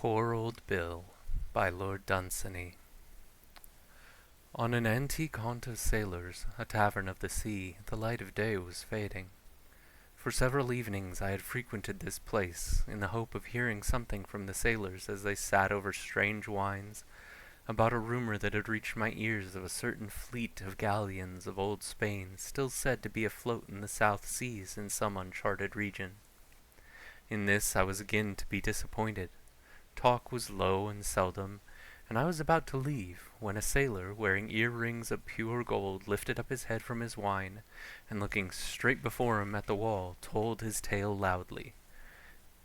Poor Old Bill by Lord Dunsany. On an antique haunt of sailors, a tavern of the sea, the light of day was fading. For several evenings I had frequented this place, in the hope of hearing something from the sailors as they sat over strange wines, about a rumor that had reached my ears of a certain fleet of galleons of old Spain still said to be afloat in the South Seas in some uncharted region. In this I was again to be disappointed. Talk was low and seldom, and I was about to leave, when a sailor, wearing ear-rings of pure gold, lifted up his head from his wine, and looking straight before him at the wall, told his tale loudly.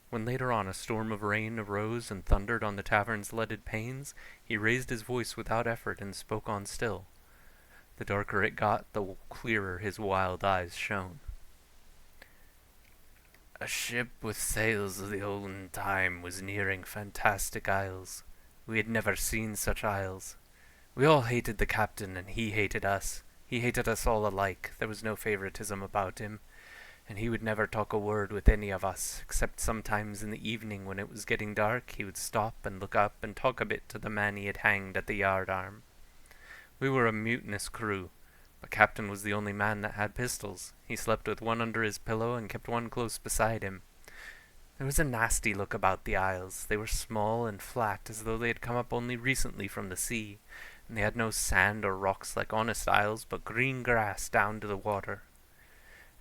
When later on a storm of rain arose and thundered on the tavern's leaded panes, he raised his voice without effort and spoke on still. The darker it got, the clearer his wild eyes shone. A ship with sails of the olden time was nearing fantastic isles. We had never seen such isles. We all hated the captain, and he hated us. He hated us all alike. There was no favoritism about him, and he would never talk a word with any of us, except sometimes in the evening when it was getting dark he would stop and look up and talk a bit to the man he had hanged at the yard arm. We were a mutinous crew. But Captain was the only man that had pistols. He slept with one under his pillow and kept one close beside him. There was a nasty look about the isles. They were small and flat, as though they had come up only recently from the sea, and they had no sand or rocks like honest isles, but green grass down to the water.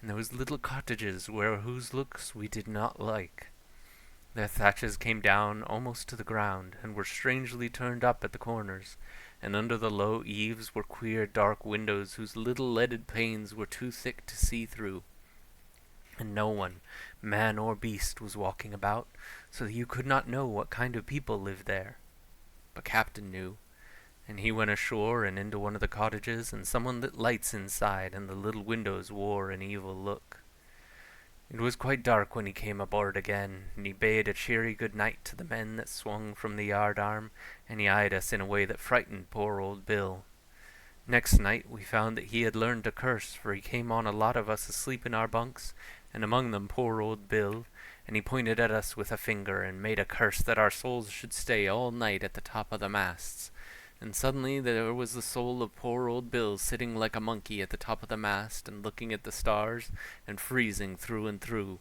And there was little cottages whose looks we did not like. Their thatches came down almost to the ground, and were strangely turned up at the corners, and under the low eaves were queer dark windows whose little leaded panes were too thick to see through. And no one, man or beast, was walking about, so that you could not know what kind of people lived there. But Captain knew, and he went ashore and into one of the cottages, and someone lit lights inside, and the little windows wore an evil look. It was quite dark when he came aboard again, and he bade a cheery good night to the men that swung from the yard arm, and he eyed us in a way that frightened poor old Bill. Next night we found that he had learned to curse, for he came on a lot of us asleep in our bunks, and among them poor old Bill, and he pointed at us with a finger, and made a curse that our souls should stay all night at the top of the masts. And suddenly there was the soul of poor old Bill sitting like a monkey at the top of the mast, and looking at the stars, and freezing through and through.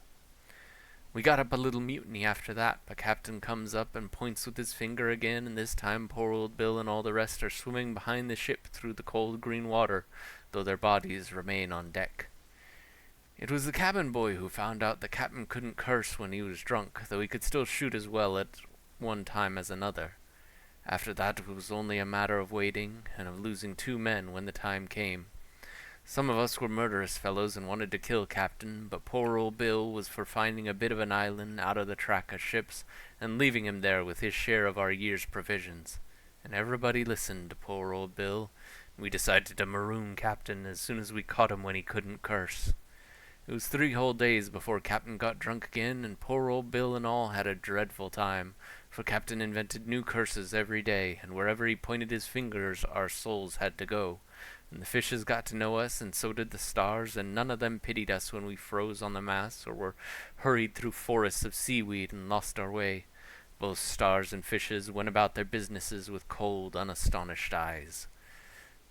We got up a little mutiny after that, but Captain comes up and points with his finger again, and this time poor old Bill and all the rest are swimming behind the ship through the cold green water, though their bodies remain on deck. It was the cabin boy who found out the captain couldn't curse when he was drunk, though he could still shoot as well at one time as another. After that it was only a matter of waiting, and of losing 2 men when the time came. Some of us were murderous fellows and wanted to kill Captain, but poor old Bill was for finding a bit of an island out of the track of ships, and leaving him there with his share of our year's provisions. And everybody listened to poor old Bill, and we decided to maroon Captain as soon as we caught him when he couldn't curse. It was 3 whole days before Captain got drunk again, and poor old Bill and all had a dreadful time, for Captain invented new curses every day, and wherever he pointed his fingers our souls had to go. And the fishes got to know us, and so did the stars, and none of them pitied us when we froze on the masts, or were hurried through forests of seaweed and lost our way. Both stars and fishes went about their businesses with cold, unastonished eyes.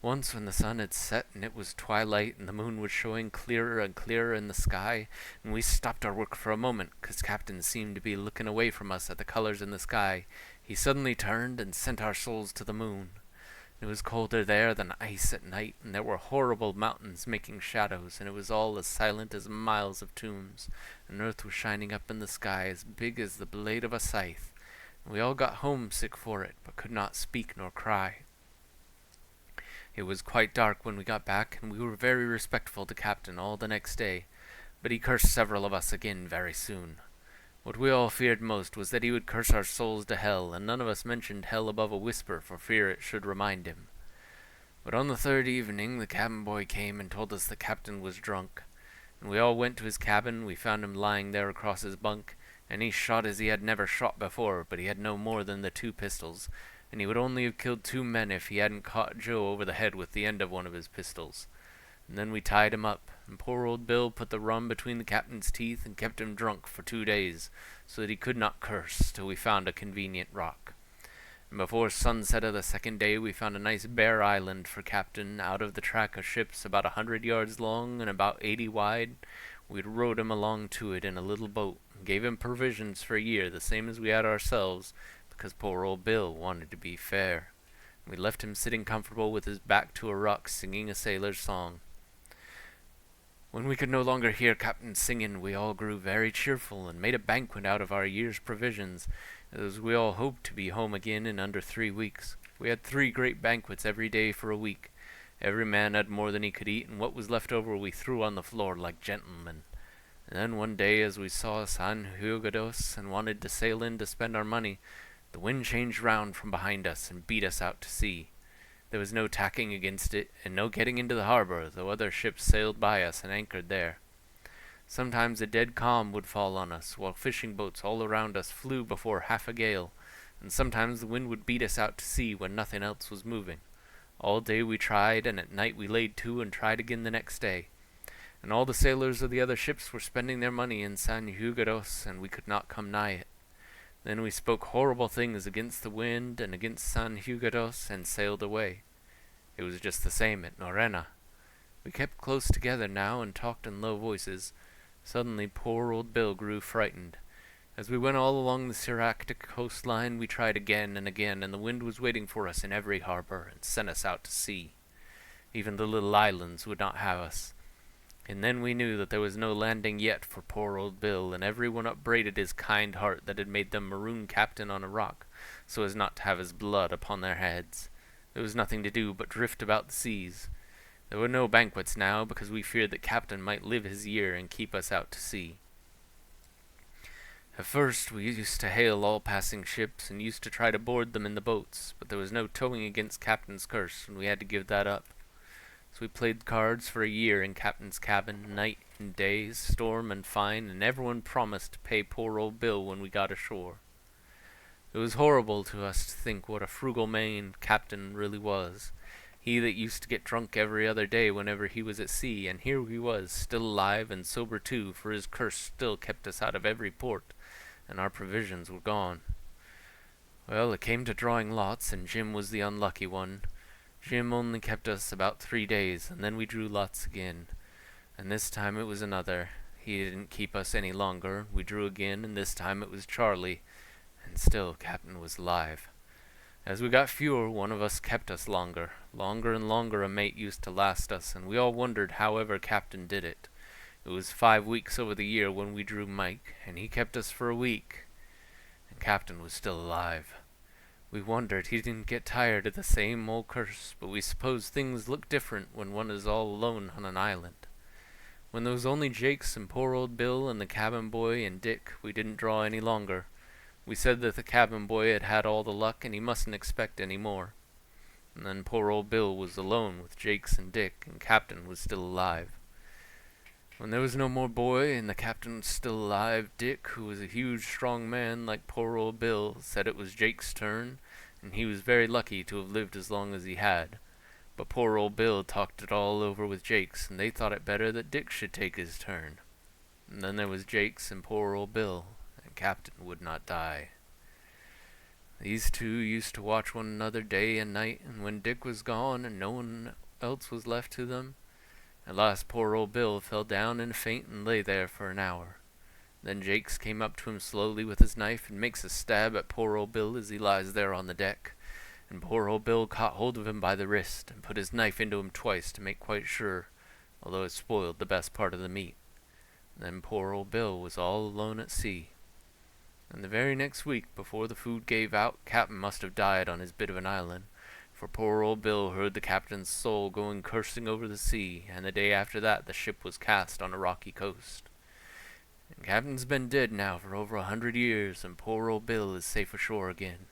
Once when the sun had set and it was twilight and the moon was showing clearer and clearer in the sky, and we stopped our work for a moment, 'cause Captain seemed to be looking away from us at the colors in the sky, he suddenly turned and sent our souls to the moon. It was colder there than ice at night, and there were horrible mountains making shadows, and it was all as silent as miles of tombs, and earth was shining up in the sky as big as the blade of a scythe, and we all got homesick for it, but could not speak nor cry. It was quite dark when we got back, and we were very respectful to Captain all the next day, but he cursed several of us again very soon. What we all feared most was that he would curse our souls to hell, and none of us mentioned hell above a whisper for fear it should remind him. But on the 3rd evening the cabin boy came and told us the captain was drunk, and we all went to his cabin. We found him lying there across his bunk, and he shot as he had never shot before, but he had no more than the 2 pistols, and he would only have killed 2 men if he hadn't caught Joe over the head with the end of one of his pistols. and then we tied him up, and poor old Bill put the rum between the captain's teeth and kept him drunk for 2 days, so that he could not curse, till we found a convenient rock. And before sunset of the second day we found a nice bare island for captain, out of the track of ships about 100 yards long and about 80 wide. We rowed him along to it in a little boat, and gave him provisions for a year, the same as we had ourselves, because poor old Bill wanted to be fair. We left him sitting comfortable with his back to a rock, singing a sailor's song. When we could no longer hear Captain singing, we all grew very cheerful, and made a banquet out of our year's provisions, as we all hoped to be home again in under 3 weeks. We had 3 great banquets every day for a week. Every man had more than he could eat, and what was left over we threw on the floor like gentlemen. And then one day, as we saw San Hugodos and wanted to sail in to spend our money, the wind changed round from behind us and beat us out to sea. There was no tacking against it, and no getting into the harbor, though other ships sailed by us and anchored there. Sometimes a dead calm would fall on us, while fishing boats all around us flew before half a gale, and sometimes the wind would beat us out to sea when nothing else was moving. All day we tried, and at night we laid to and tried again the next day. And all the sailors of the other ships were spending their money in San Hugodos, and we could not come nigh it. Then we spoke horrible things against the wind and against San Hugodos, and sailed away. It was just the same at Norena. We kept close together now, and talked in low voices. Suddenly poor old Bill grew frightened. As we went all along the Siractic coastline, we tried again and again, and the wind was waiting for us in every harbor, and sent us out to sea. Even the little islands would not have us. And then we knew that there was no landing yet for poor old Bill, and everyone upbraided his kind heart that had made them maroon captain on a rock, so as not to have his blood upon their heads. There was nothing to do but drift about the seas. There were no banquets now, because we feared that captain might live his year and keep us out to sea. At first we used to hail all passing ships, and used to try to board them in the boats, but there was no towing against captain's curse, and we had to give that up. So we played cards for a year in captain's cabin, night and day, storm and fine, and everyone promised to pay poor old Bill when we got ashore. It was horrible to us to think what a frugal man captain really was. He that used to get drunk every other day whenever he was at sea, and here he was, still alive and sober too, for his curse still kept us out of every port, and our provisions were gone. Well, it came to drawing lots, and Jim was the unlucky one. Jim only kept us about 3 days, and then we drew lots again. And this time it was another. He didn't keep us any longer. We drew again, and this time it was Charlie. And still Captain was alive. As we got fewer, one of us kept us longer. Longer and longer a mate used to last us, and we all wondered however Captain did it. It was 5 weeks over the year when we drew Mike, and he kept us for a week. And Captain was still alive. We wondered he didn't get tired of the same old curse, but we supposed things look different when one is all alone on an island. When there was only Jakes and poor old Bill and the cabin boy and Dick, we didn't draw any longer. We said that the cabin boy had had all the luck and he mustn't expect any more. And then poor old Bill was alone with Jakes and Dick, and Captain was still alive. When there was no more boy, and the captain was still alive, Dick, who was a huge, strong man like poor old Bill, said it was Jake's turn, and he was very lucky to have lived as long as he had. But poor old Bill talked it all over with Jakes, and they thought it better that Dick should take his turn. And then there was Jakes and poor old Bill, and Captain would not die. These two used to watch one another day and night, and when Dick was gone and no one else was left to them, at last poor old Bill fell down in a faint and lay there for an hour. Then Jakes came up to him slowly with his knife and makes a stab at poor old Bill as he lies there on the deck, and poor old Bill caught hold of him by the wrist and put his knife into him twice to make quite sure, although it spoiled the best part of the meat. Then poor old Bill was all alone at sea. And the very next week, before the food gave out, Captain must have died on his bit of an island, for poor old Bill heard the captain's soul going cursing over the sea, and the day after that the ship was cast on a rocky coast. And Captain's been dead now for over 100 years, and poor old Bill is safe ashore again.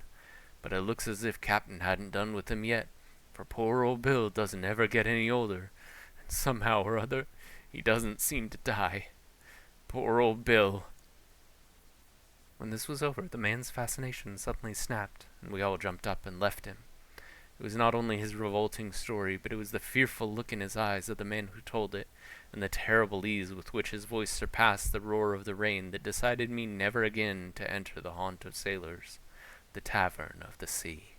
But it looks as if Captain hadn't done with him yet, for poor old Bill doesn't ever get any older, and somehow or other he doesn't seem to die. Poor old Bill. When this was over, the man's fascination suddenly snapped, and we all jumped up and left him. It was not only his revolting story, but it was the fearful look in his eyes of the man who told it, and the terrible ease with which his voice surpassed the roar of the rain that decided me never again to enter the haunt of sailors, the Tavern of the Sea.